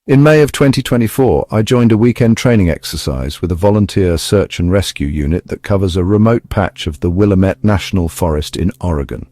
In May of 2024, I joined a weekend training exercise with a volunteer search and rescue unit that covers a remote patch of the Willamette National Forest in Oregon.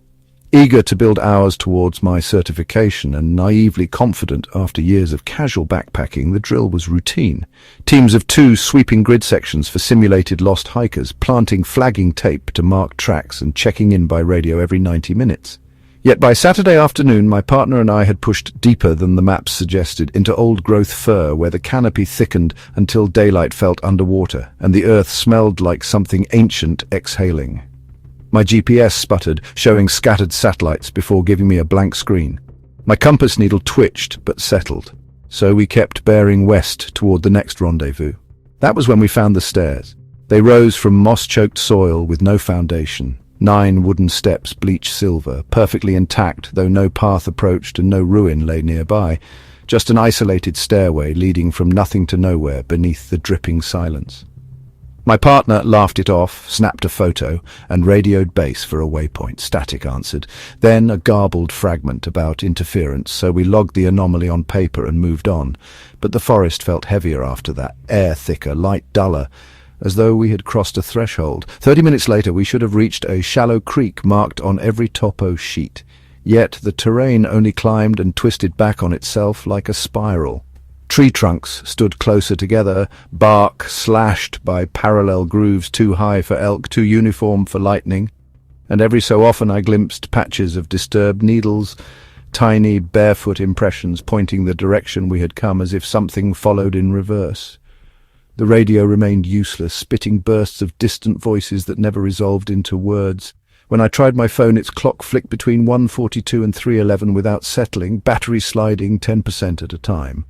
Eager to build hours towards my certification and naively confident after years of casual backpacking, the drill was routine. Teams of 2 sweeping grid sections for simulated lost hikers, planting flagging tape to mark tracks and checking in by radio every 90 minutes. Yet by Saturday afternoon, my partner and I had pushed deeper than the maps suggested into old-growth fir where the canopy thickened until daylight felt underwater and the earth smelled like something ancient exhaling. My GPS sputtered, showing scattered satellites before giving me a blank screen. My compass needle twitched but settled, so we kept bearing west toward the next rendezvous. That was when we found the stairs. They rose from moss-choked soil with no foundation. 9 wooden steps, bleached silver, perfectly intact, though no path approached and no ruin lay nearby, just an isolated stairway leading from nothing to nowhere beneath the dripping silence. My partner laughed it off, snapped a photo, and radioed base for a waypoint. Static answered. Then a garbled fragment about interference, so we logged the anomaly on paper and moved on. But the forest felt heavier after that, air thicker, light duller, as though we had crossed a threshold. 30 minutes later, we should have reached a shallow creek marked on every topo sheet. Yet the terrain only climbed and twisted back on itself like a spiral. Tree trunks stood closer together, bark slashed by parallel grooves too high for elk, too uniform for lightning, and every so often I glimpsed patches of disturbed needles, tiny barefoot impressions pointing the direction we had come as if something followed in reverse. The radio remained useless, spitting bursts of distant voices that never resolved into words. When I tried my phone, its clock flicked between 1:42 and 3:11 without settling, battery sliding 10% at a time.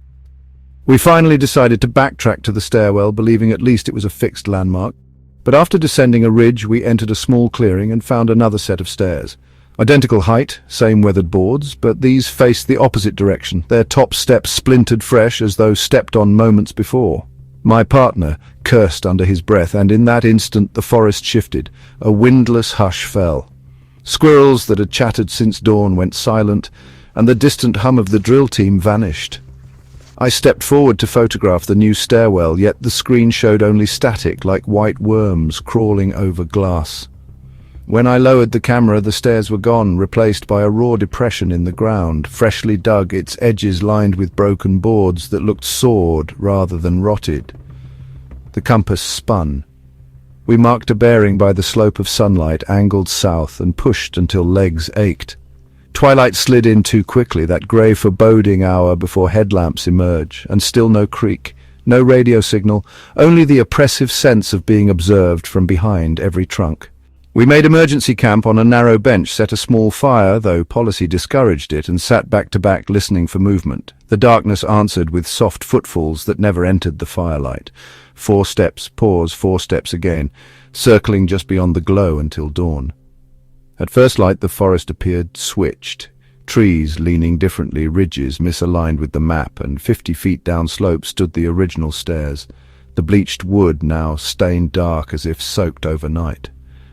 We finally decided to backtrack to the stairwell, believing at least it was a fixed landmark. But after descending a ridge, we entered a small clearing and found another set of stairs. Identical height, same weathered boards, but these faced the opposite direction, their top steps splintered fresh as though stepped on moments before. My partner cursed under his breath, and in that instant the forest shifted. A windless hush fell. Squirrels that had chattered since dawn went silent, and the distant hum of the drill team vanished. I stepped forward to photograph the new stairwell, yet the screen showed only static, like white worms crawling over glass. When I lowered the camera, the stairs were gone, replaced by a raw depression in the ground, freshly dug, its edges lined with broken boards that looked sawed rather than rotted. The compass spun. We marked a bearing by the slope of sunlight, angled south, and pushed until legs ached. Twilight slid in too quickly, that grey foreboding hour before headlamps emerge, and still no creek, no radio signal, only the oppressive sense of being observed from behind every trunk. We made emergency camp on a narrow bench, set a small fire, though policy discouraged it, and sat back to back listening for movement. The darkness answered with soft footfalls that never entered the firelight. 4 steps, pause, 4 steps again, circling just beyond the glow until dawn. At first light the forest appeared switched, trees leaning differently, ridges misaligned with the map, and 50 feet down slope stood the original stairs, the bleached wood now stained dark as if soaked overnight.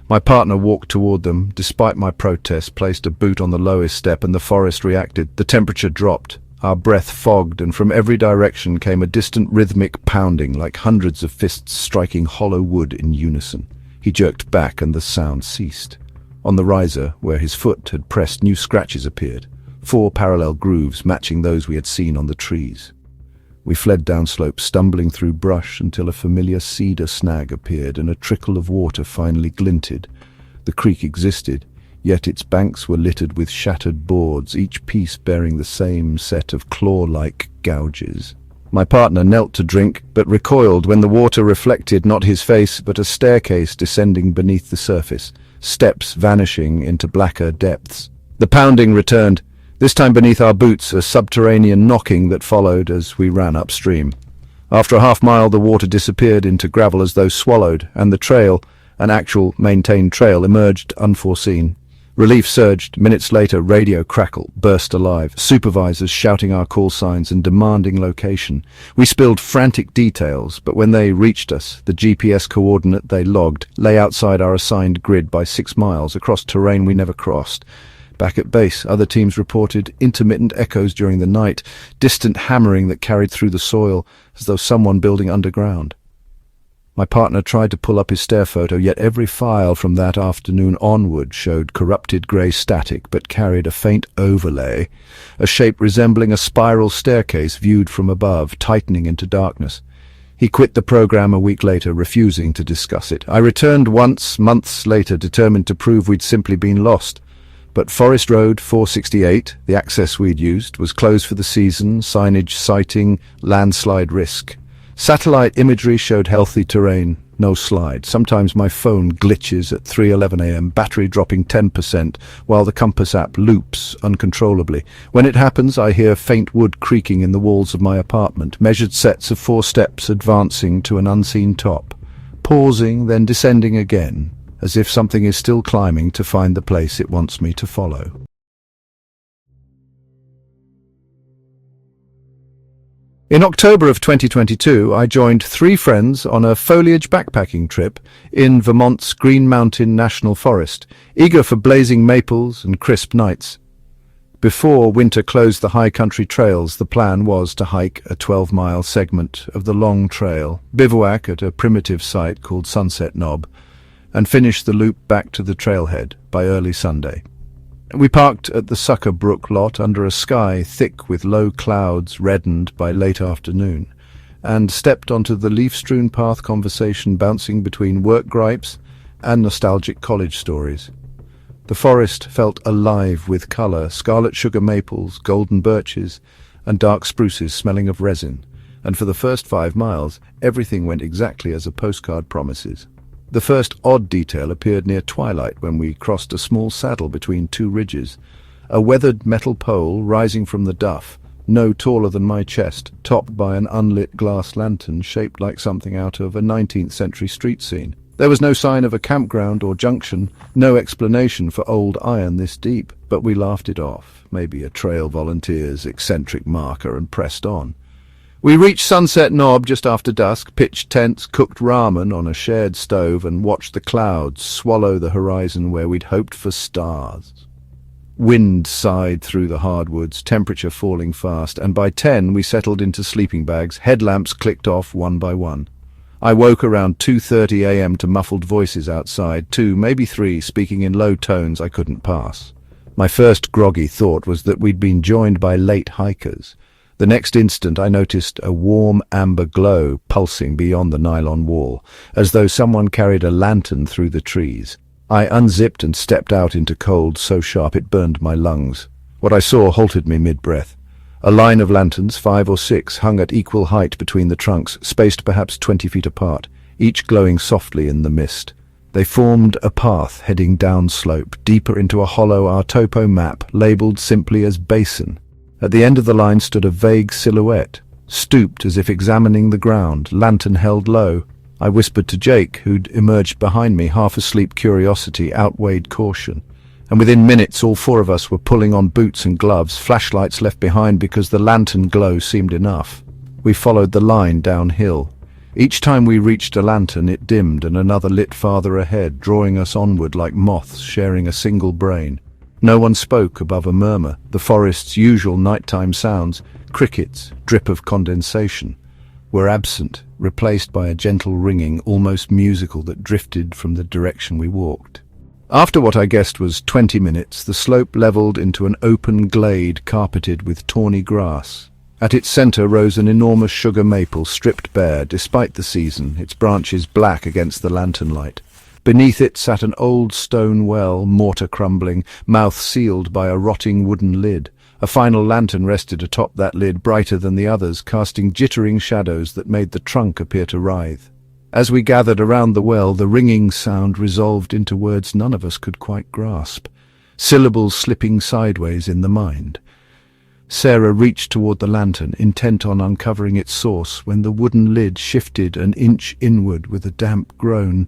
My partner walked toward them, despite my protest, placed a boot on the lowest step, and the forest reacted. The temperature dropped, our breath fogged, and from every direction came a distant rhythmic pounding, like hundreds of fists striking hollow wood in unison. He jerked back and the sound ceased. On the riser, where his foot had pressed, new scratches appeared, 4 parallel grooves matching those we had seen on the trees. We fled downslope, stumbling through brush until a familiar cedar snag appeared and a trickle of water finally glinted. The creek existed, yet its banks were littered with shattered boards, each piece bearing the same set of claw-like gouges. My partner knelt to drink, but recoiled when the water reflected not his face, but a staircase descending beneath the surface, steps vanishing into blacker depths. The pounding returned, this time beneath our boots, a subterranean knocking that followed as we ran upstream. After a half-mile, the water disappeared into gravel as though swallowed, and the trail, an actual maintained trail, emerged unforeseen. Relief surged. Minutes later, radio crackle burst alive, supervisors shouting our call signs and demanding location. We spilled frantic details, but when they reached us, the GPS coordinate they logged lay outside our assigned grid by 6 miles across terrain we never crossed. Back at base, other teams reported intermittent echoes during the night, distant hammering that carried through the soil, as though someone building underground. My partner tried to pull up his stair photo, yet every file from that afternoon onward showed corrupted grey static but carried a faint overlay, a shape resembling a spiral staircase viewed from above, tightening into darkness. He quit the program a week later, refusing to discuss it. I returned once, months later, determined to prove we'd simply been lost. But Forest Road 468, the access we'd used, was closed for the season, signage citing landslide risk. Satellite imagery showed healthy terrain, no slide. Sometimes my phone glitches at 3:11 a.m., battery dropping 10%, while the compass app loops uncontrollably. When it happens, I hear faint wood creaking in the walls of my apartment, measured sets of 4 steps advancing to an unseen top, pausing, then descending again, as if something is still climbing to find the place it wants me to follow. In October of 2022, I joined 3 friends on a foliage backpacking trip in Vermont's Green Mountain National Forest, eager for blazing maples and crisp nights. Before winter closed the high country trails, the plan was to hike a 12-mile segment of the long trail, bivouac at a primitive site called Sunset Knob, and finish the loop back to the trailhead by early Sunday. We parked at the Sucker Brook lot under a sky thick with low clouds reddened by late afternoon, and stepped onto the leaf-strewn path conversation bouncing between work gripes and nostalgic college stories. The forest felt alive with colour, scarlet sugar maples, golden birches, and dark spruces smelling of resin, and for the first 5 miles, everything went exactly as a postcard promises. The first odd detail appeared near twilight when we crossed a small saddle between 2 ridges, a weathered metal pole rising from the duff, no taller than my chest, topped by an unlit glass lantern shaped like something out of a 19th century street scene. There was no sign of a campground or junction, no explanation for old iron this deep, but we laughed it off, maybe a trail volunteer's eccentric marker, and pressed on. We reached Sunset Knob just after dusk, pitched tents, cooked ramen on a shared stove, and watched the clouds swallow the horizon where we'd hoped for stars. Wind sighed through the hardwoods, temperature falling fast, and by 10 we settled into sleeping bags, headlamps clicked off one by one. I woke around 2:30 a.m. to muffled voices outside, 2, maybe 3, speaking in low tones I couldn't pass. My first groggy thought was that we'd been joined by late hikers. The next instant I noticed a warm amber glow pulsing beyond the nylon wall, as though someone carried a lantern through the trees. I unzipped and stepped out into cold so sharp it burned my lungs. What I saw halted me mid-breath. A line of lanterns, 5 or 6, hung at equal height between the trunks, spaced perhaps 20 feet apart, each glowing softly in the mist. They formed a path heading downslope, deeper into a hollow our topo map, labelled simply as Basin. At the end of the line stood a vague silhouette, stooped as if examining the ground, lantern held low. I whispered to Jake, who'd emerged behind me. Half-asleep curiosity outweighed caution, and within minutes all 4 of us were pulling on boots and gloves, flashlights left behind because the lantern glow seemed enough. We followed the line downhill. Each time we reached a lantern, it dimmed and another lit farther ahead, drawing us onward like moths sharing a single brain. No one spoke above a murmur, the forest's usual nighttime sounds, crickets, drip of condensation, were absent, replaced by a gentle ringing, almost musical, that drifted from the direction we walked. After what I guessed was 20 minutes, the slope levelled into an open glade carpeted with tawny grass. At its centre rose an enormous sugar maple, stripped bare, despite the season, its branches black against the lantern light. Beneath it sat an old stone well, mortar crumbling, mouth sealed by a rotting wooden lid. A final lantern rested atop that lid, brighter than the others, casting jittering shadows that made the trunk appear to writhe. As we gathered around the well, the ringing sound resolved into words none of us could quite grasp, syllables slipping sideways in the mind. Sarah reached toward the lantern, intent on uncovering its source, when the wooden lid shifted an inch inward with a damp groan,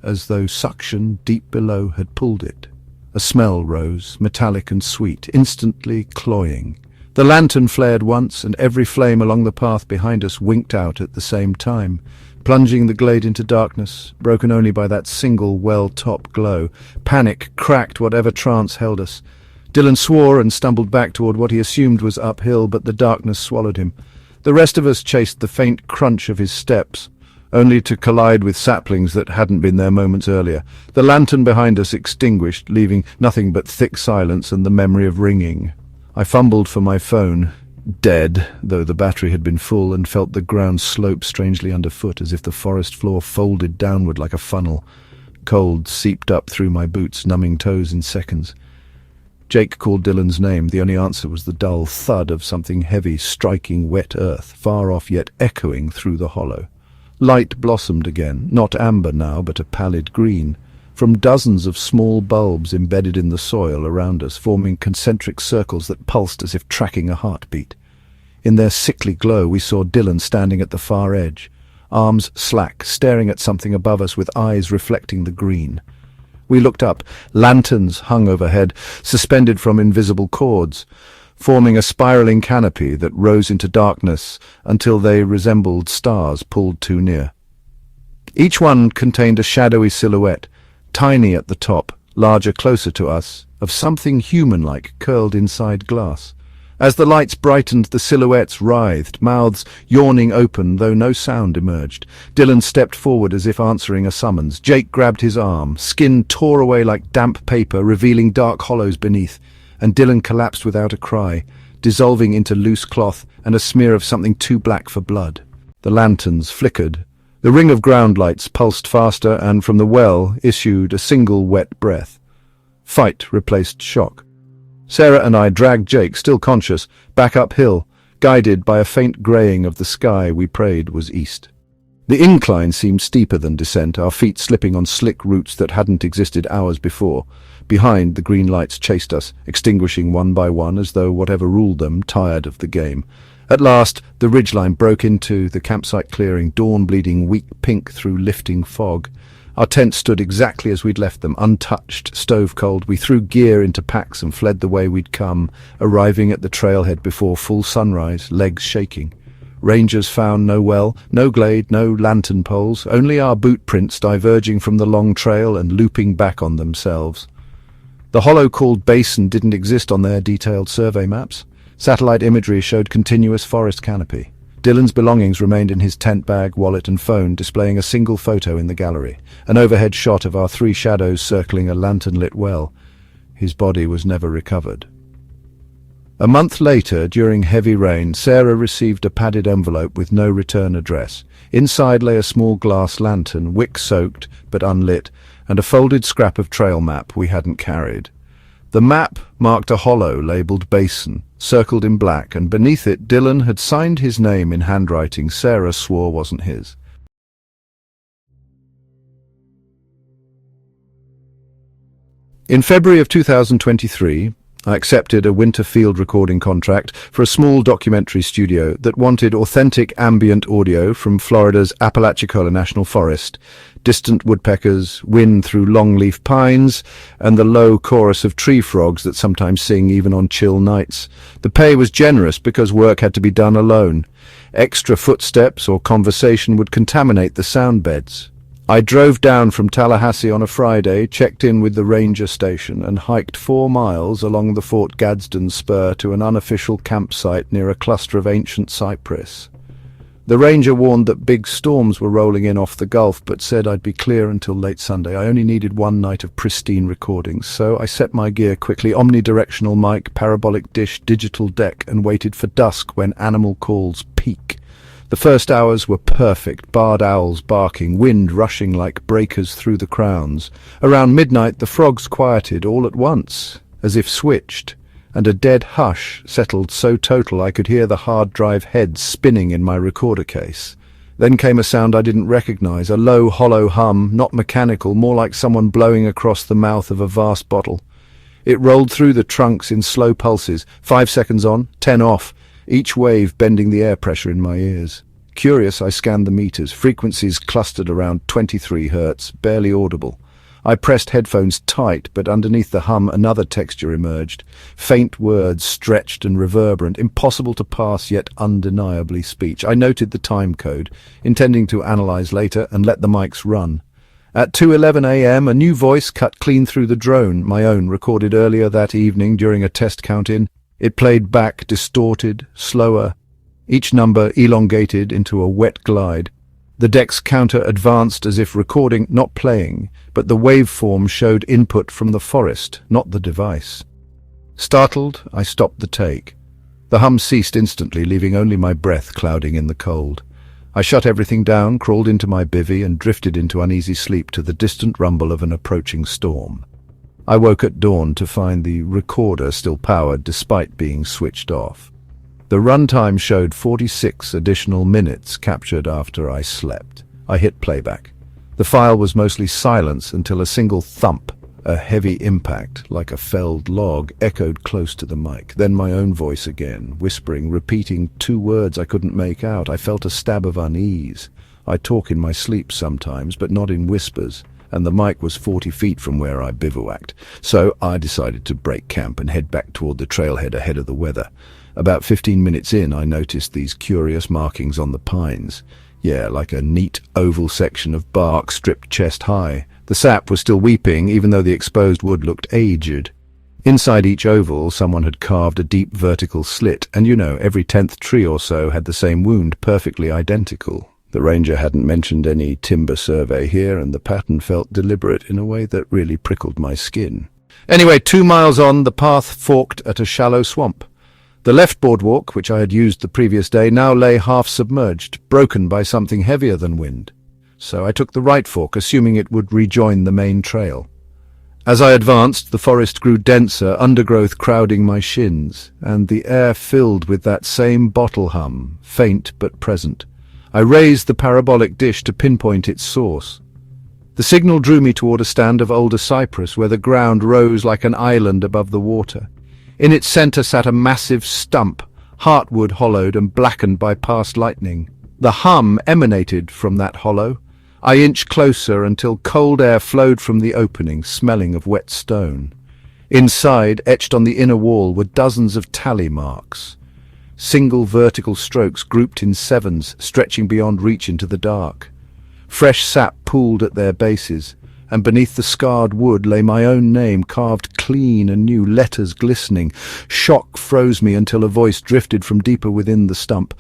as though suction deep below had pulled it. A smell rose, metallic and sweet, instantly cloying. The lantern flared once, and every flame along the path behind us winked out at the same time, plunging the glade into darkness, broken only by that single well-top glow. Panic cracked whatever trance held us. Dylan swore and stumbled back toward what he assumed was uphill, but the darkness swallowed him. The rest of us chased the faint crunch of his steps, only to collide with saplings that hadn't been there moments earlier. The lantern behind us extinguished, leaving nothing but thick silence and the memory of ringing. I fumbled for my phone, dead, though the battery had been full, and felt the ground slope strangely underfoot, as if the forest floor folded downward like a funnel. Cold seeped up through my boots, numbing toes in seconds. Jake called Dylan's name. The only answer was the dull thud of something heavy striking wet earth, far off yet echoing through the hollow. Light blossomed again, not amber now, but a pallid green, from dozens of small bulbs embedded in the soil around us, forming concentric circles that pulsed as if tracking a heartbeat. In their sickly glow we saw Dylan standing at the far edge, arms slack, staring at something above us with eyes reflecting the green. We looked up. Lanterns hung overhead, suspended from invisible cords, forming a spiraling canopy that rose into darkness until they resembled stars pulled too near. Each one contained a shadowy silhouette, tiny at the top, larger closer to us, of something human-like curled inside glass. As the lights brightened, the silhouettes writhed, mouths yawning open, though no sound emerged. Dylan stepped forward as if answering a summons. Jake grabbed his arm. Skin tore away like damp paper, revealing dark hollows beneath, and Dylan collapsed without a cry, dissolving into loose cloth and a smear of something too black for blood. The lanterns flickered. The ring of ground lights pulsed faster, and from the well issued a single wet breath. Fight replaced shock. Sarah and I dragged Jake, still conscious, back uphill, guided by a faint greying of the sky we prayed was east. The incline seemed steeper than descent, our feet slipping on slick roots that hadn't existed hours before. Behind, the green lights chased us, extinguishing one by one as though whatever ruled them tired of the game. At last, the ridgeline broke into the campsite clearing, dawn bleeding weak pink through lifting fog. Our tents stood exactly as we'd left them, untouched, stove-cold. We threw gear into packs and fled the way we'd come, arriving at the trailhead before full sunrise, legs shaking. Rangers found no well, no glade, no lantern poles, only our boot prints diverging from the long trail and looping back on themselves. The hollow called Basin didn't exist on their detailed survey maps. Satellite imagery showed continuous forest canopy. Dylan's belongings remained in his tent bag, wallet and phone, displaying a single photo in the gallery, an overhead shot of our three shadows circling a lantern-lit well. His body was never recovered. A month later, during heavy rain, Sarah received a padded envelope with no return address. Inside lay a small glass lantern, wick-soaked but unlit, and a folded scrap of trail map we hadn't carried. The map marked a hollow labelled Basin, circled in black, and beneath it Dylan had signed his name in handwriting Sarah swore wasn't his. In February of 2023, I accepted a winter field recording contract for a small documentary studio that wanted authentic ambient audio from Florida's Apalachicola National Forest, distant woodpeckers, wind through longleaf pines, and the low chorus of tree frogs that sometimes sing even on chill nights. The pay was generous because work had to be done alone. Extra footsteps or conversation would contaminate the sound beds. I drove down from Tallahassee on a Friday, checked in with the ranger station, and hiked 4 miles along the Fort Gadsden spur to an unofficial campsite near a cluster of ancient cypress. The ranger warned that big storms were rolling in off the Gulf, but said I'd be clear until late Sunday. I only needed one night of pristine recordings, so I set my gear quickly, omnidirectional mic, parabolic dish, digital deck, and waited for dusk when animal calls peak. The first hours were perfect, barred owls barking, wind rushing like breakers through the crowns. Around midnight the frogs quieted all at once, as if switched, and a dead hush settled so total I could hear the hard drive heads spinning in my recorder case. Then came a sound I didn't recognize, a low, hollow hum, not mechanical, more like someone blowing across the mouth of a vast bottle. It rolled through the trunks in slow pulses, 5 seconds on, 10 off, each wave bending the air pressure in my ears. Curious, I scanned the meters, frequencies clustered around 23 hertz, barely audible. I pressed headphones tight, but underneath the hum another texture emerged. Faint words, stretched and reverberant, impossible to pass yet undeniably speech. I noted the time code, intending to analyze later and let the mics run. At 2:11 a.m., a new voice cut clean through the drone, my own, recorded earlier that evening during a test count-in. It played back, distorted, slower, each number elongated into a wet glide. The deck's counter advanced as if recording, not playing, but the waveform showed input from the forest, not the device. Startled, I stopped the take. The hum ceased instantly, leaving only my breath clouding in the cold. I shut everything down, crawled into my bivvy, and drifted into uneasy sleep to the distant rumble of an approaching storm. I woke at dawn to find the recorder still powered despite being switched off. The runtime showed 46 additional minutes captured after I slept. I hit playback. The file was mostly silence until a single thump, a heavy impact, like a felled log, echoed close to the mic. Then my own voice again, whispering, repeating two words I couldn't make out. I felt a stab of unease. I talk in my sleep sometimes, but not in whispers, and the mic was 40 feet from where I bivouacked. So I decided to break camp and head back toward the trailhead ahead of the weather. About 15 minutes in, I noticed these curious markings on the pines. Yeah, like a neat oval section of bark stripped chest high. The sap was still weeping, even though the exposed wood looked aged. Inside each oval, someone had carved a deep vertical slit, and every 10th tree or so had the same wound, perfectly identical. The ranger hadn't mentioned any timber survey here, and the pattern felt deliberate in a way that really prickled my skin. Anyway, 2 miles on, the path forked at a shallow swamp. The left boardwalk, which I had used the previous day, now lay half submerged, broken by something heavier than wind. So I took the right fork, assuming it would rejoin the main trail. As I advanced, the forest grew denser, undergrowth crowding my shins, and the air filled with that same bottle hum, faint but present. I raised the parabolic dish to pinpoint its source. The signal drew me toward a stand of older cypress where the ground rose like an island above the water. In its center sat a massive stump, heartwood hollowed and blackened by past lightning. The hum emanated from that hollow. I inched closer until cold air flowed from the opening, smelling of wet stone. Inside, etched on the inner wall, were dozens of tally marks. Single vertical strokes grouped in sevens, stretching beyond reach into the dark. Fresh sap pooled at their bases, and beneath the scarred wood lay my own name carved clean and new, letters glistening. Shock froze me until a voice drifted from deeper within the stump.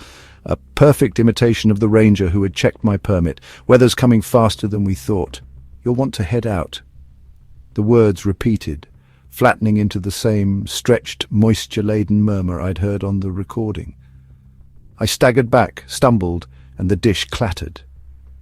A perfect imitation of the ranger who had checked my permit. Weather's coming faster than we thought. You'll want to head out. The words repeated, flattening into the same stretched, moisture-laden murmur I'd heard on the recording. I staggered back, stumbled, and the dish clattered.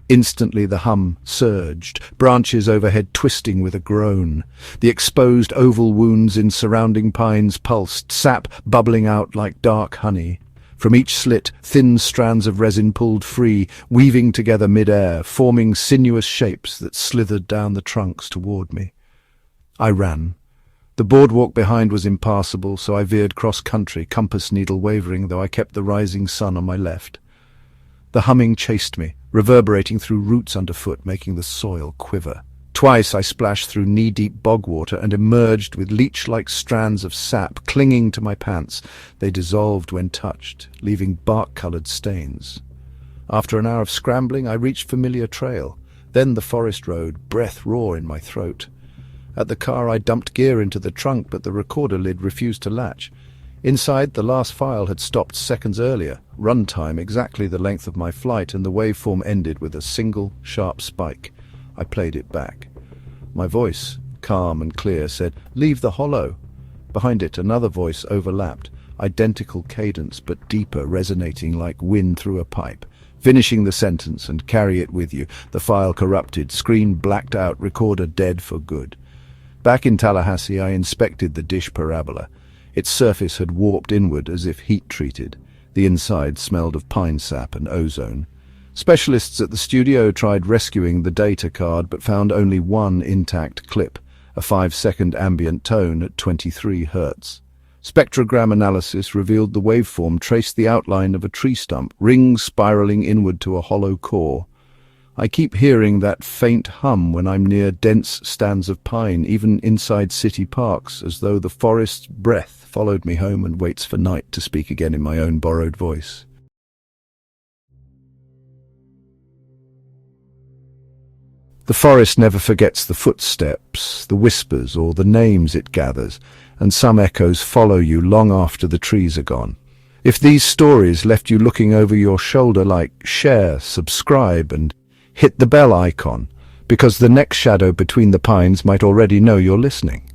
Instantly the hum surged, branches overhead twisting with a groan. The exposed oval wounds in surrounding pines pulsed, sap bubbling out like dark honey. From each slit, thin strands of resin pulled free, weaving together mid-air, forming sinuous shapes that slithered down the trunks toward me. I ran. The boardwalk behind was impassable, so I veered cross-country, compass needle wavering, though I kept the rising sun on my left. The humming chased me, reverberating through roots underfoot, making the soil quiver. Twice I splashed through knee-deep bog water and emerged with leech-like strands of sap clinging to my pants. They dissolved when touched, leaving bark-colored stains. After an hour of scrambling, I reached familiar trail. Then the forest road, breath raw in my throat. At the car, I dumped gear into the trunk, but the recorder lid refused to latch. Inside, the last file had stopped seconds earlier, runtime exactly the length of my flight, and the waveform ended with a single, sharp spike. I played it back. My voice, calm and clear, said, "Leave the hollow." Behind it, another voice overlapped, identical cadence but deeper, resonating like wind through a pipe. Finishing the sentence and carry it with you. The file corrupted, screen blacked out, recorder dead for good. Back in Tallahassee, I inspected the dish parabola. Its surface had warped inward as if heat-treated. The inside smelled of pine sap and ozone. Specialists at the studio tried rescuing the data card but found only one intact clip, a 5-second ambient tone at 23 Hz. Spectrogram analysis revealed the waveform traced the outline of a tree stump, rings spiraling inward to a hollow core. I keep hearing that faint hum when I'm near dense stands of pine, even inside city parks, as though the forest's breath followed me home and waits for night to speak again in my own borrowed voice. The forest never forgets the footsteps, the whispers, or the names it gathers, and some echoes follow you long after the trees are gone. If these stories left you looking over your shoulder, share, subscribe, and hit the bell icon, because the next shadow between the pines might already know you're listening.